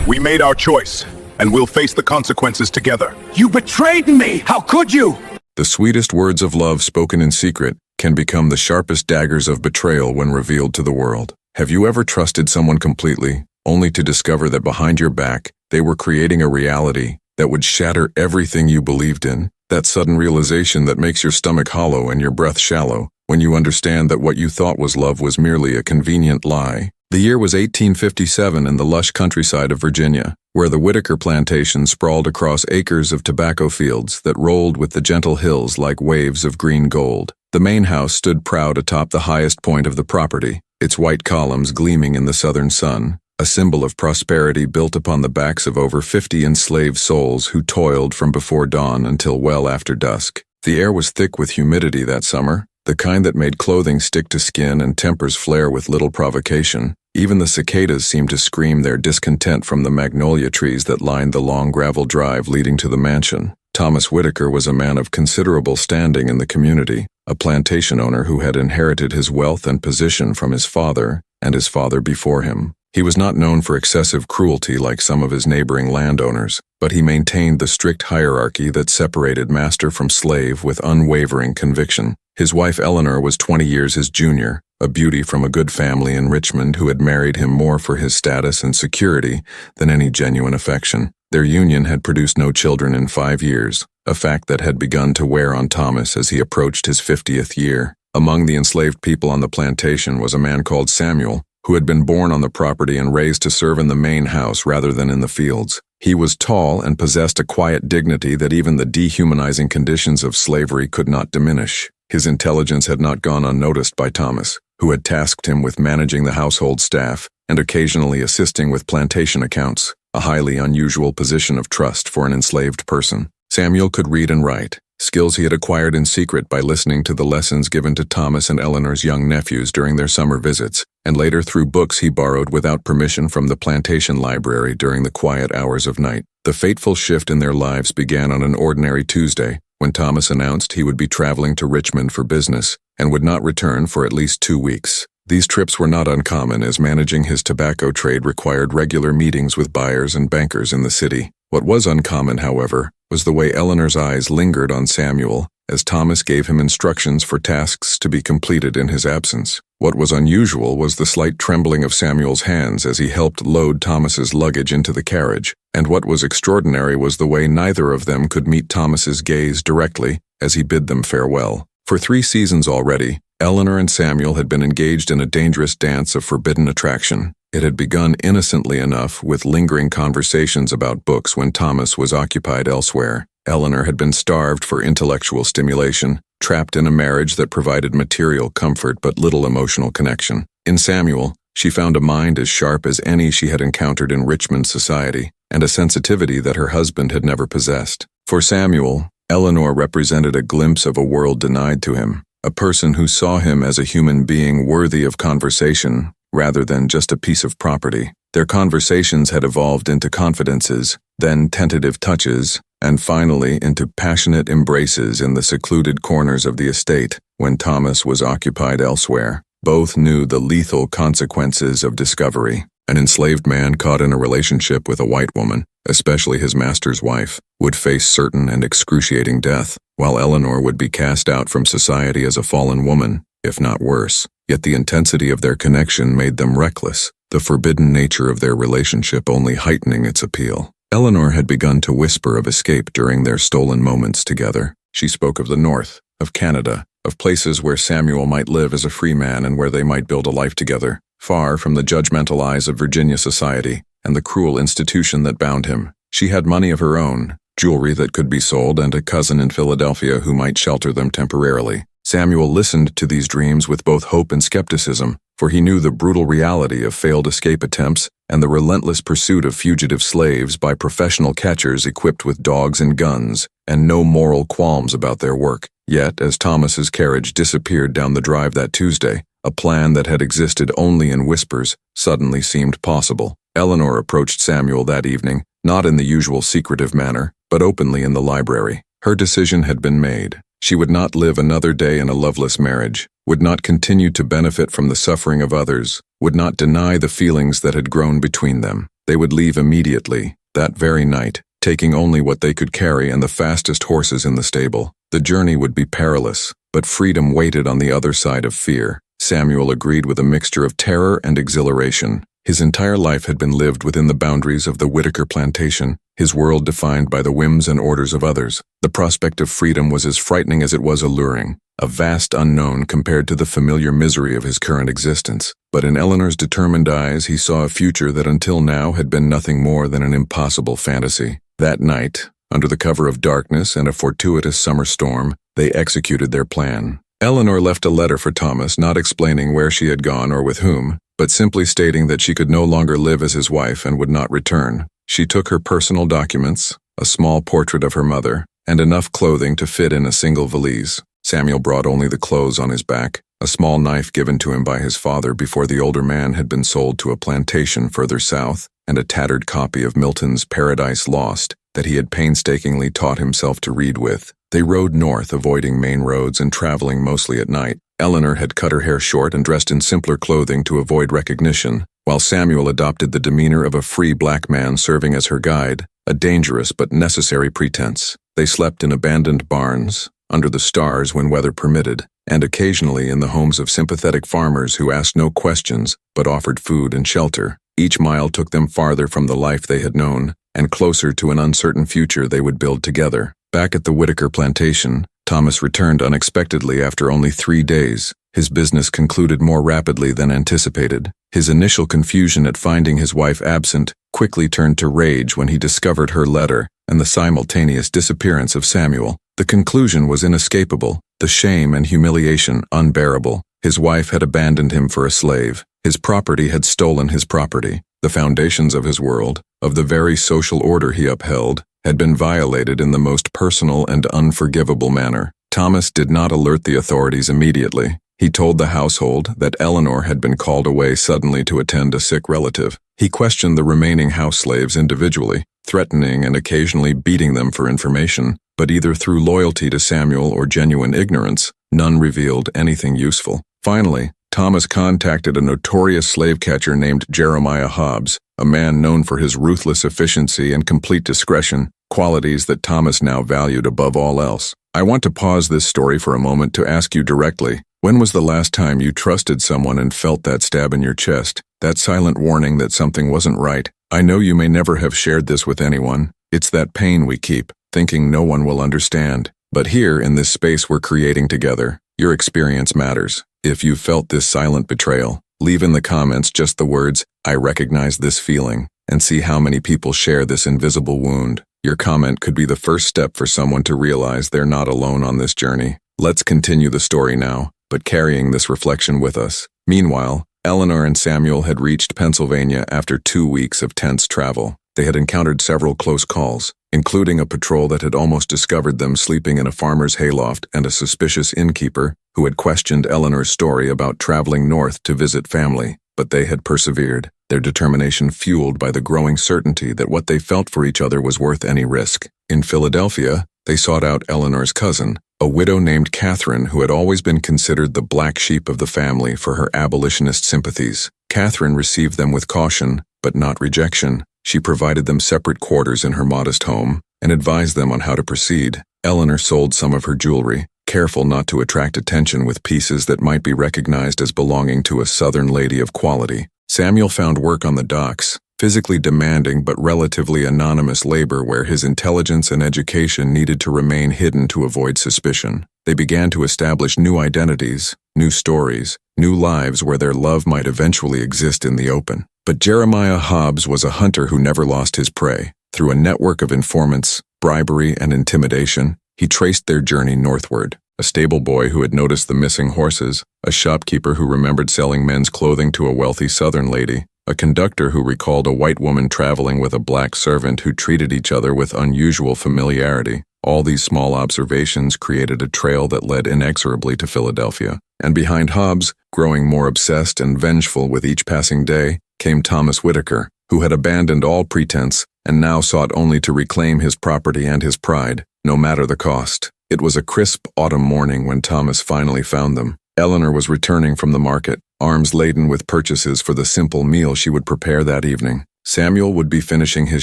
We made our choice, and we'll face the consequences together. You betrayed me! How could you? The sweetest words of love spoken in secret can become the sharpest daggers of betrayal when revealed to the world. Have you ever trusted someone completely, only to discover that behind your back, they were creating a reality that would shatter everything you believed in? That sudden realization that makes your stomach hollow and your breath shallow, when you understand that what you thought was love was merely a convenient lie. The year was 1857 in the lush countryside of Virginia, where the Whitaker plantation sprawled across acres of tobacco fields that rolled with the gentle hills like waves of green gold. The main house stood proud atop the highest point of the property, its white columns gleaming in the southern sun, a symbol of prosperity built upon the backs of over 50 enslaved souls who toiled from before dawn until well after dusk. The air was thick with humidity that summer, the kind that made clothing stick to skin and tempers flare with little provocation. Even the cicadas seemed to scream their discontent from the magnolia trees that lined the long gravel drive leading to the mansion. Thomas Whitaker was a man of considerable standing in the community, a plantation owner who had inherited his wealth and position from his father and his father before him. He was not known for excessive cruelty like some of his neighboring landowners, but he maintained the strict hierarchy that separated master from slave with unwavering conviction. His wife Eleanor was 20 years his junior, a beauty from a good family in Richmond who had married him more for his status and security than any genuine affection. Their union had produced no children in 5 years, a fact that had begun to wear on Thomas as he approached his 50th year. Among the enslaved people on the plantation was a man called Samuel, who had been born on the property and raised to serve in the main house rather than in the fields. He was tall and possessed a quiet dignity that even the dehumanizing conditions of slavery could not diminish. His intelligence had not gone unnoticed by Thomas, who had tasked him with managing the household staff and occasionally assisting with plantation accounts, a highly unusual position of trust for an enslaved person. Samuel could read and write, skills he had acquired in secret by listening to the lessons given to Thomas and Eleanor's young nephews during their summer visits, and later through books he borrowed without permission from the plantation library during the quiet hours of night. The fateful shift in their lives began on an ordinary Tuesday, when Thomas announced he would be traveling to Richmond for business and would not return for at least 2 weeks. These trips were not uncommon, as managing his tobacco trade required regular meetings with buyers and bankers in the city. What was uncommon, however, was the way Eleanor's eyes lingered on Samuel as Thomas gave him instructions for tasks to be completed in his absence. What was unusual was the slight trembling of Samuel's hands as he helped load Thomas's luggage into the carriage, and what was extraordinary was the way neither of them could meet Thomas's gaze directly as he bid them farewell. For 3 seasons already, Eleanor and Samuel had been engaged in a dangerous dance of forbidden attraction. It had begun innocently enough with lingering conversations about books when Thomas was occupied elsewhere. Eleanor had been starved for intellectual stimulation, trapped in a marriage that provided material comfort but little emotional connection. In Samuel, she found a mind as sharp as any she had encountered in Richmond society, and a sensitivity that her husband had never possessed. For Samuel, Eleanor represented a glimpse of a world denied to him, a person who saw him as a human being worthy of conversation, rather than just a piece of property. Their conversations had evolved into confidences, then tentative touches, and finally into passionate embraces in the secluded corners of the estate when Thomas was occupied elsewhere. Both knew the lethal consequences of discovery. An enslaved man caught in a relationship with a white woman, especially his master's wife, would face certain and excruciating death, while Eleanor would be cast out from society as a fallen woman, if not worse. Yet the intensity of their connection made them reckless, the forbidden nature of their relationship only heightening its appeal. Eleanor had begun to whisper of escape during their stolen moments together. She spoke of the North, of Canada, of places where Samuel might live as a free man and where they might build a life together, far from the judgmental eyes of Virginia society and the cruel institution that bound him. She had money of her own, jewelry that could be sold, and a cousin in Philadelphia who might shelter them temporarily. Samuel listened to these dreams with both hope and skepticism, for he knew the brutal reality of failed escape attempts and the relentless pursuit of fugitive slaves by professional catchers equipped with dogs and guns, and no moral qualms about their work. Yet, as Thomas's carriage disappeared down the drive that Tuesday, a plan that had existed only in whispers suddenly seemed possible. Eleanor approached Samuel that evening, not in the usual secretive manner, but openly in the library. Her decision had been made. She would not live another day in a loveless marriage, would not continue to benefit from the suffering of others, would not deny the feelings that had grown between them. They would leave immediately, that very night, taking only what they could carry and the fastest horses in the stable. The journey would be perilous, but freedom waited on the other side of fear. Samuel agreed with a mixture of terror and exhilaration. His entire life had been lived within the boundaries of the Whitaker plantation, his world defined by the whims and orders of others. The prospect of freedom was as frightening as it was alluring, a vast unknown compared to the familiar misery of his current existence. But in Eleanor's determined eyes, he saw a future that until now had been nothing more than an impossible fantasy. That night, under the cover of darkness and a fortuitous summer storm, they executed their plan. Eleanor left a letter for Thomas, not explaining where she had gone or with whom, but simply stating that she could no longer live as his wife and would not return. She took her personal documents, a small portrait of her mother, and enough clothing to fit in a single valise. Samuel brought only the clothes on his back, a small knife given to him by his father before the older man had been sold to a plantation further south, and a tattered copy of Milton's Paradise Lost that he had painstakingly taught himself to read with. They rode north, avoiding main roads and traveling mostly at night. Eleanor had cut her hair short and dressed in simpler clothing to avoid recognition, while Samuel adopted the demeanor of a free black man serving as her guide, a dangerous but necessary pretense. They slept in abandoned barns, under the stars when weather permitted, and occasionally in the homes of sympathetic farmers who asked no questions but offered food and shelter. Each mile took them farther from the life they had known, and closer to an uncertain future they would build together. Back at the Whitaker plantation, Thomas returned unexpectedly after only 3 days. His business concluded more rapidly than anticipated. His initial confusion at finding his wife absent quickly turned to rage when he discovered her letter and the simultaneous disappearance of Samuel. The conclusion was inescapable, the shame and humiliation unbearable. His wife had abandoned him for a slave. His property had stolen his property. The foundations of his world, of the very social order he upheld, had been violated in the most personal and unforgivable manner. Thomas did not alert the authorities immediately. He told the household that Eleanor had been called away suddenly to attend a sick relative. He questioned the remaining house slaves individually, threatening and occasionally beating them for information, but either through loyalty to Samuel or genuine ignorance, none revealed anything useful. Finally, Thomas contacted a notorious slave catcher named Jeremiah Hobbs, a man known for his ruthless efficiency and complete discretion, qualities that Thomas now valued above all else. I want to pause this story for a moment to ask you directly, when was the last time you trusted someone and felt that stab in your chest, that silent warning that something wasn't right? I know you may never have shared this with anyone. It's that pain we keep, thinking no one will understand. But here, in this space we're creating together, your experience matters. If you felt this silent betrayal, leave in the comments just the words, "I recognize this feeling," and see how many people share this invisible wound. Your comment could be the first step for someone to realize they're not alone on this journey. Let's continue the story now, but carrying this reflection with us. Meanwhile, Eleanor and Samuel had reached Pennsylvania after 2 weeks of tense travel. They had encountered several close calls, including a patrol that had almost discovered them sleeping in a farmer's hayloft and a suspicious innkeeper who had questioned Eleanor's story about traveling north to visit family. But they had persevered, their determination fueled by the growing certainty that what they felt for each other was worth any risk. In Philadelphia, they sought out Eleanor's cousin, a widow named Catherine who had always been considered the black sheep of the family for her abolitionist sympathies. Catherine received them with caution, but not rejection. She provided them separate quarters in her modest home and advised them on how to proceed. Eleanor sold some of her jewelry, careful not to attract attention with pieces that might be recognized as belonging to a Southern lady of quality. Samuel found work on the docks, physically demanding but relatively anonymous labor where his intelligence and education needed to remain hidden to avoid suspicion. They began to establish new identities, new stories, new lives where their love might eventually exist in the open. But Jeremiah Hobbs was a hunter who never lost his prey. Through a network of informants, bribery, and intimidation, he traced their journey northward. A stable boy who had noticed the missing horses, a shopkeeper who remembered selling men's clothing to a wealthy Southern lady, a conductor who recalled a white woman traveling with a black servant who treated each other with unusual familiarity. All these small observations created a trail that led inexorably to Philadelphia. And behind Hobbs, growing more obsessed and vengeful with each passing day, came Thomas Whitaker, who had abandoned all pretense and now sought only to reclaim his property and his pride, no matter the cost. It was a crisp autumn morning when Thomas finally found them. Eleanor was returning from the market, arms laden with purchases for the simple meal she would prepare that evening. Samuel would be finishing his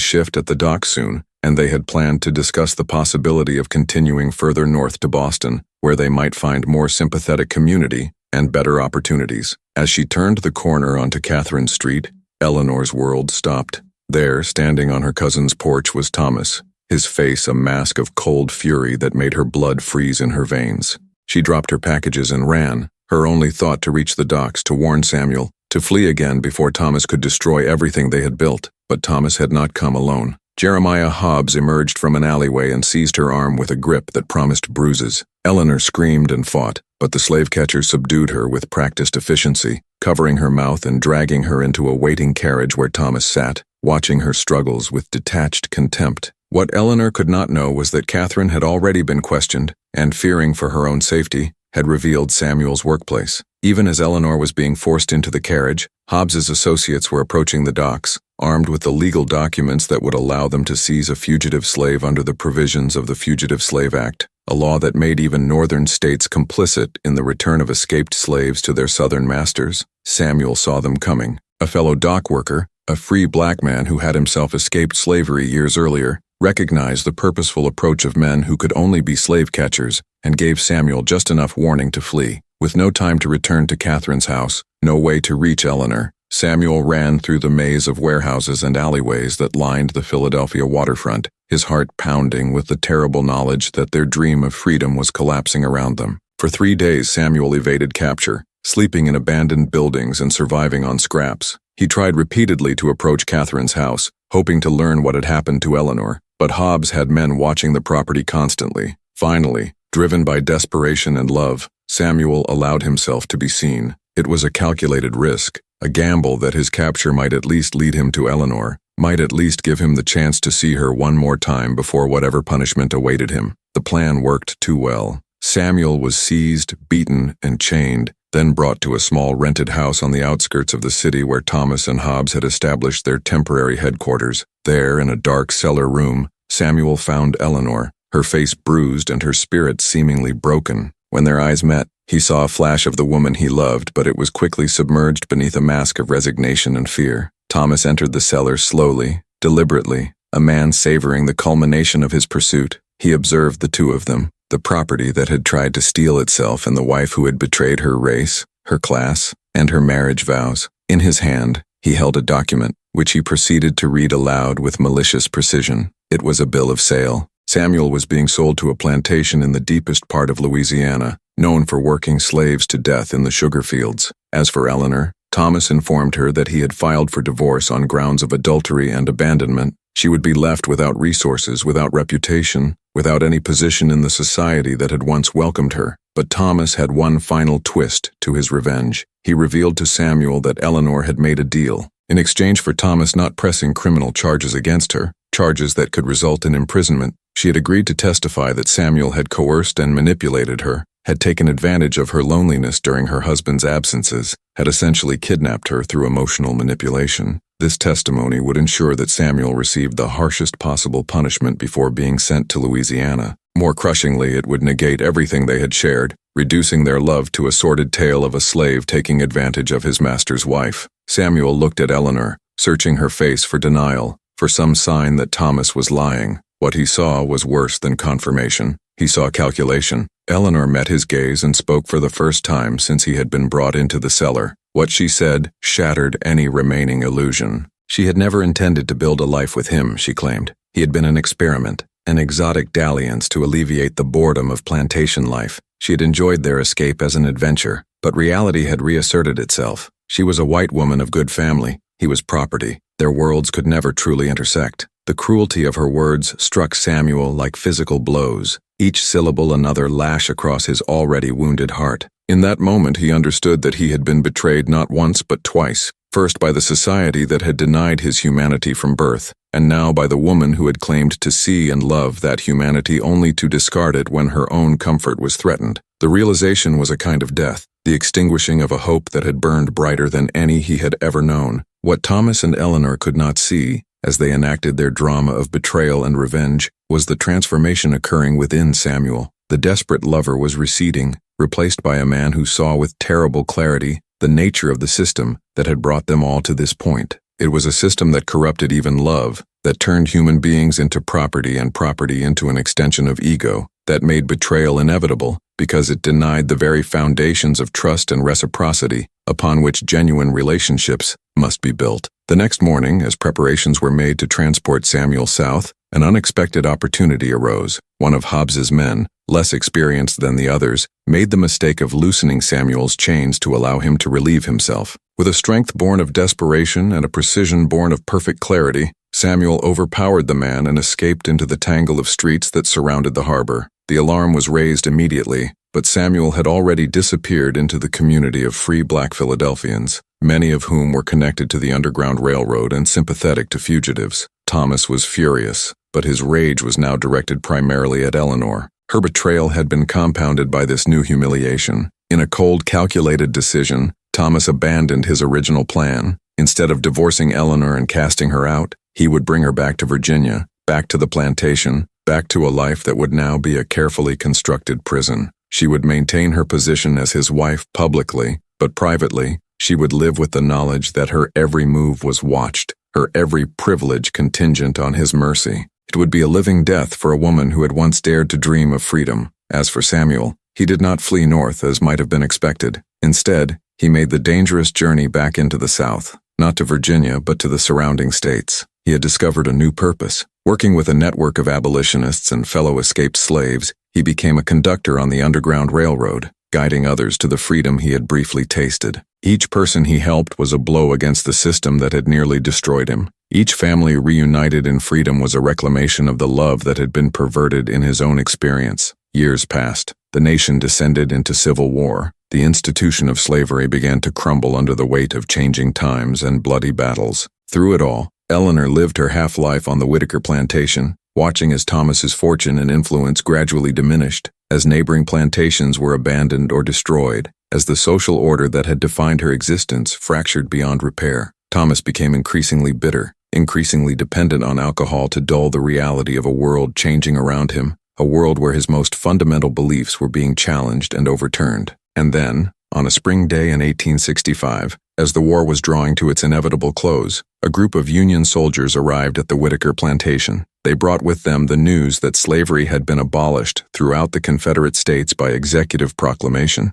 shift at the dock soon, and they had planned to discuss the possibility of continuing further north to Boston, where they might find more sympathetic community and better opportunities. As she turned the corner onto Catherine Street, Eleanor's world stopped. There, standing on her cousin's porch, was Thomas, his face a mask of cold fury that made her blood freeze in her veins. She dropped her packages and ran, her only thought to reach the docks to warn Samuel, to flee again before Thomas could destroy everything they had built. But Thomas had not come alone. Jeremiah Hobbs emerged from an alleyway and seized her arm with a grip that promised bruises. Eleanor screamed and fought, but the slave catcher subdued her with practiced efficiency, covering her mouth and dragging her into a waiting carriage where Thomas sat, watching her struggles with detached contempt. What Eleanor could not know was that Catherine had already been questioned, and fearing for her own safety, had revealed Samuel's workplace. Even as Eleanor was being forced into the carriage, Hobbs's associates were approaching the docks, armed with the legal documents that would allow them to seize a fugitive slave under the provisions of the Fugitive Slave Act, a law that made even northern states complicit in the return of escaped slaves to their southern masters. Samuel saw them coming. A fellow dock worker, a free black man who had himself escaped slavery years earlier, recognized the purposeful approach of men who could only be slave catchers, and gave Samuel just enough warning to flee. With no time to return to Catherine's house, no way to reach Eleanor, Samuel ran through the maze of warehouses and alleyways that lined the Philadelphia waterfront, his heart pounding with the terrible knowledge that their dream of freedom was collapsing around them. For 3 days Samuel evaded capture, sleeping in abandoned buildings and surviving on scraps. He tried repeatedly to approach Catherine's house, hoping to learn what had happened to Eleanor, but Hobbs had men watching the property constantly. Finally, driven by desperation and love, Samuel allowed himself to be seen. It was a calculated risk, a gamble that his capture might at least lead him to Eleanor, might at least give him the chance to see her one more time before whatever punishment awaited him. The plan worked too well. Samuel was seized, beaten, and chained, then brought to a small rented house on the outskirts of the city where Thomas and Hobbs had established their temporary headquarters. There, in a dark cellar room, Samuel found Eleanor, her face bruised and her spirit seemingly broken. When their eyes met, he saw a flash of the woman he loved, but it was quickly submerged beneath a mask of resignation and fear. Thomas entered the cellar slowly, deliberately, a man savoring the culmination of his pursuit. He observed the two of them, the property that had tried to steal itself and the wife who had betrayed her race, her class, and her marriage vows. In his hand, he held a document, which he proceeded to read aloud with malicious precision. It was a bill of sale. Samuel was being sold to a plantation in the deepest part of Louisiana, known for working slaves to death in the sugar fields. As for Eleanor, Thomas informed her that he had filed for divorce on grounds of adultery and abandonment. She would be left without resources, without reputation, without any position in the society that had once welcomed her. But Thomas had one final twist to his revenge. He revealed to Samuel that Eleanor had made a deal. In exchange for Thomas not pressing criminal charges against her, charges that could result in imprisonment, she had agreed to testify that Samuel had coerced and manipulated her, had taken advantage of her loneliness during her husband's absences, had essentially kidnapped her through emotional manipulation. This testimony would ensure that Samuel received the harshest possible punishment before being sent to Louisiana. More crushingly, it would negate everything they had shared, reducing their love to a sordid tale of a slave taking advantage of his master's wife. Samuel looked at Eleanor, searching her face for denial, for some sign that Thomas was lying. What he saw was worse than confirmation. He saw calculation. Eleanor met his gaze and spoke for the first time since he had been brought into the cellar. What she said shattered any remaining illusion. She had never intended to build a life with him, she claimed. He had been an experiment, an exotic dalliance to alleviate the boredom of plantation life. She had enjoyed their escape as an adventure, but reality had reasserted itself. She was a white woman of good family. He was property. Their worlds could never truly intersect. The cruelty of her words struck Samuel like physical blows, each syllable another lash across his already wounded heart. In that moment he understood that he had been betrayed not once but twice, first by the society that had denied his humanity from birth, and now by the woman who had claimed to see and love that humanity only to discard it when her own comfort was threatened. The realization was a kind of death, the extinguishing of a hope that had burned brighter than any he had ever known. What Thomas and Eleanor could not see, as they enacted their drama of betrayal and revenge, was the transformation occurring within Samuel. The desperate lover was receding, replaced by a man who saw with terrible clarity the nature of the system that had brought them all to this point. It was a system that corrupted even love, that turned human beings into property and property into an extension of ego, that made betrayal inevitable because it denied the very foundations of trust and reciprocity upon which genuine relationships must be built. The next morning, as preparations were made to transport Samuel south, an unexpected opportunity arose. One of Hobbs's men, less experienced than the others, made the mistake of loosening Samuel's chains to allow him to relieve himself. With a strength born of desperation and a precision born of perfect clarity, Samuel overpowered the man and escaped into the tangle of streets that surrounded the harbor. The alarm was raised immediately, but Samuel had already disappeared into the community of free black Philadelphians, many of whom were connected to the Underground Railroad and sympathetic to fugitives. Thomas was furious, but his rage was now directed primarily at Eleanor. Her betrayal had been compounded by this new humiliation. In a cold, calculated decision, Thomas abandoned his original plan. Instead of divorcing Eleanor and casting her out, he would bring her back to Virginia, back to the plantation, back to a life that would now be a carefully constructed prison. She would maintain her position as his wife publicly, but privately, she would live with the knowledge that her every move was watched, her every privilege contingent on his mercy. It would be a living death for a woman who had once dared to dream of freedom. As for Samuel, he did not flee north as might have been expected. Instead, he made the dangerous journey back into the South, not to Virginia but to the surrounding states. He had discovered a new purpose. Working with a network of abolitionists and fellow escaped slaves, he became a conductor on the Underground Railroad, guiding others to the freedom he had briefly tasted. Each person he helped was a blow against the system that had nearly destroyed him. Each family reunited in freedom was a reclamation of the love that had been perverted in his own experience. Years passed. The nation descended into civil war. The institution of slavery began to crumble under the weight of changing times and bloody battles. Through it all, Eleanor lived her half-life on the Whitaker plantation, watching as Thomas's fortune and influence gradually diminished, as neighboring plantations were abandoned or destroyed, as the social order that had defined her existence fractured beyond repair. Thomas became increasingly bitter, increasingly dependent on alcohol to dull the reality of a world changing around him, a world where his most fundamental beliefs were being challenged and overturned. And then, on a spring day in 1865, as the war was drawing to its inevitable close, a group of Union soldiers arrived at the Whitaker plantation. They brought with them the news that slavery had been abolished throughout the Confederate States by executive proclamation.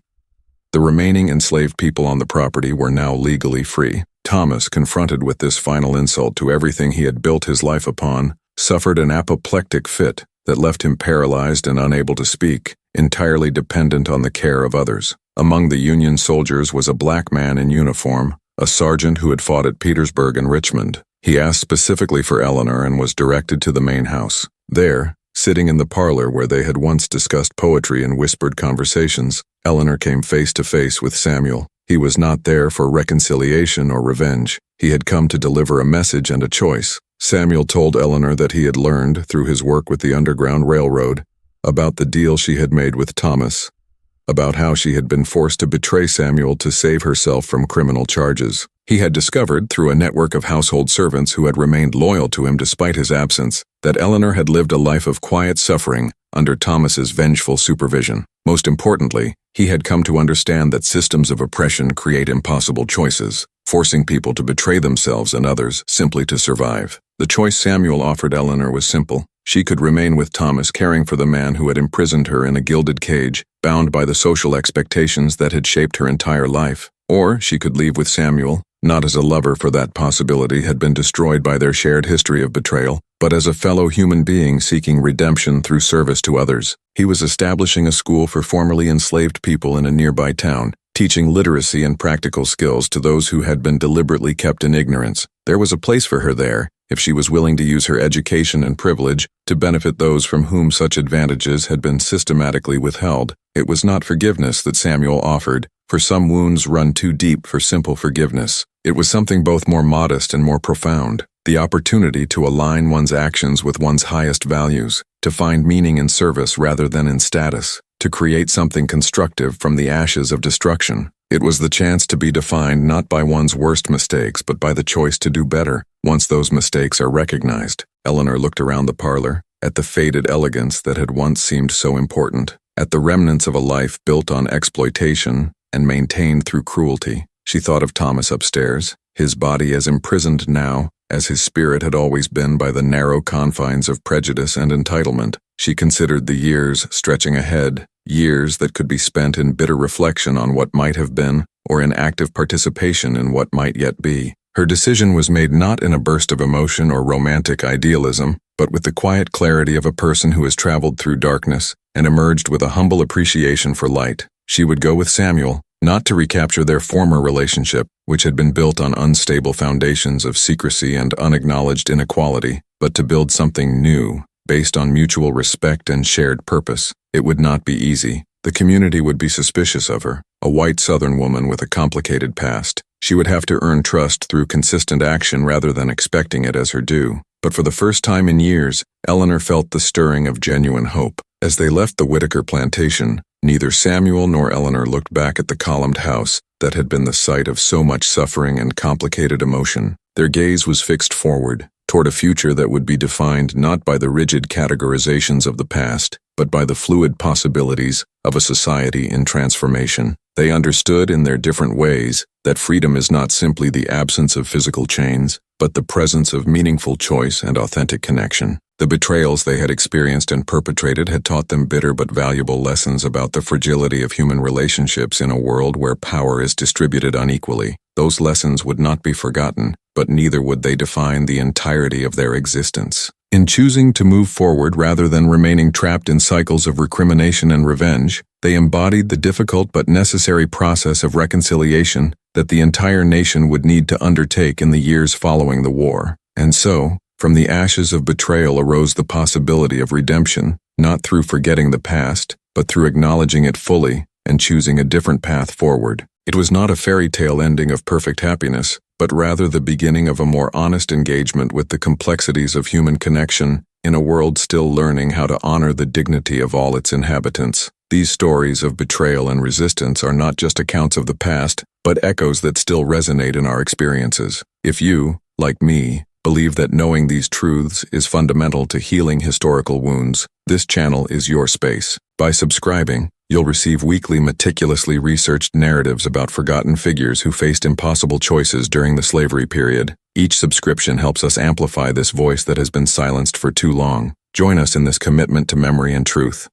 The remaining enslaved people on the property were now legally free. Thomas, confronted with this final insult to everything he had built his life upon, suffered an apoplectic fit that left him paralyzed and unable to speak, entirely dependent on the care of others. Among the Union soldiers was a black man in uniform, a sergeant who had fought at Petersburg and Richmond. He asked specifically for Eleanor and was directed to the main house. There, sitting in the parlor where they had once discussed poetry and whispered conversations, Eleanor came face to face with Samuel. He was not there for reconciliation or revenge. He had come to deliver a message and a choice. Samuel told Eleanor that he had learned, through his work with the Underground Railroad, about the deal she had made with Thomas, about how she had been forced to betray Samuel to save herself from criminal charges. He had discovered, through a network of household servants who had remained loyal to him despite his absence, that Eleanor had lived a life of quiet suffering under Thomas's vengeful supervision. Most importantly, he had come to understand that systems of oppression create impossible choices, forcing people to betray themselves and others simply to survive. The choice Samuel offered Eleanor was simple. She could remain with Thomas, caring for the man who had imprisoned her in a gilded cage, bound by the social expectations that had shaped her entire life. Or she could leave with Samuel, not as a lover, for that possibility had been destroyed by their shared history of betrayal, but as a fellow human being seeking redemption through service to others. He was establishing a school for formerly enslaved people in a nearby town, teaching literacy and practical skills to those who had been deliberately kept in ignorance. There was a place for her there, if she was willing to use her education and privilege to benefit those from whom such advantages had been systematically withheld. It was not forgiveness that Samuel offered, for some wounds run too deep for simple forgiveness. It was something both more modest and more profound, the opportunity to align one's actions with one's highest values, to find meaning in service rather than in status, to create something constructive from the ashes of destruction. It was the chance to be defined not by one's worst mistakes but by the choice to do better, once those mistakes are recognized. Eleanor looked around the parlor, at the faded elegance that had once seemed so important, at the remnants of a life built on exploitation and maintained through cruelty. She thought of Thomas upstairs, his body as imprisoned now as his spirit had always been by the narrow confines of prejudice and entitlement. She considered the years stretching ahead, years that could be spent in bitter reflection on what might have been, or in active participation in what might yet be. Her decision was made not in a burst of emotion or romantic idealism, but with the quiet clarity of a person who has traveled through darkness and emerged with a humble appreciation for light. She would go with Samuel, not to recapture their former relationship, which had been built on unstable foundations of secrecy and unacknowledged inequality, but to build something new, based on mutual respect and shared purpose. It would not be easy. The community would be suspicious of her, a white Southern woman with a complicated past. She would have to earn trust through consistent action rather than expecting it as her due. But for the first time in years, Eleanor felt the stirring of genuine hope. As they left the Whitaker plantation, neither Samuel nor Eleanor looked back at the columned house that had been the site of so much suffering and complicated emotion. Their gaze was fixed forward, toward a future that would be defined not by the rigid categorizations of the past, but by the fluid possibilities of a society in transformation. They understood in their different ways that freedom is not simply the absence of physical chains, but the presence of meaningful choice and authentic connection. The betrayals they had experienced and perpetrated had taught them bitter but valuable lessons about the fragility of human relationships in a world where power is distributed unequally. Those lessons would not be forgotten, but neither would they define the entirety of their existence. In choosing to move forward rather than remaining trapped in cycles of recrimination and revenge, they embodied the difficult but necessary process of reconciliation that the entire nation would need to undertake in the years following the war. And so, from the ashes of betrayal arose the possibility of redemption, not through forgetting the past, but through acknowledging it fully and choosing a different path forward. It was not a fairy tale ending of perfect happiness, but rather the beginning of a more honest engagement with the complexities of human connection in a world still learning how to honor the dignity of all its inhabitants. These stories of betrayal and resistance are not just accounts of the past, but echoes that still resonate in our experiences. If you, like me, believe that knowing these truths is fundamental to healing historical wounds, this channel is your space. By subscribing, you'll receive weekly meticulously researched narratives about forgotten figures who faced impossible choices during the slavery period. Each subscription helps us amplify this voice that has been silenced for too long. Join us in this commitment to memory and truth.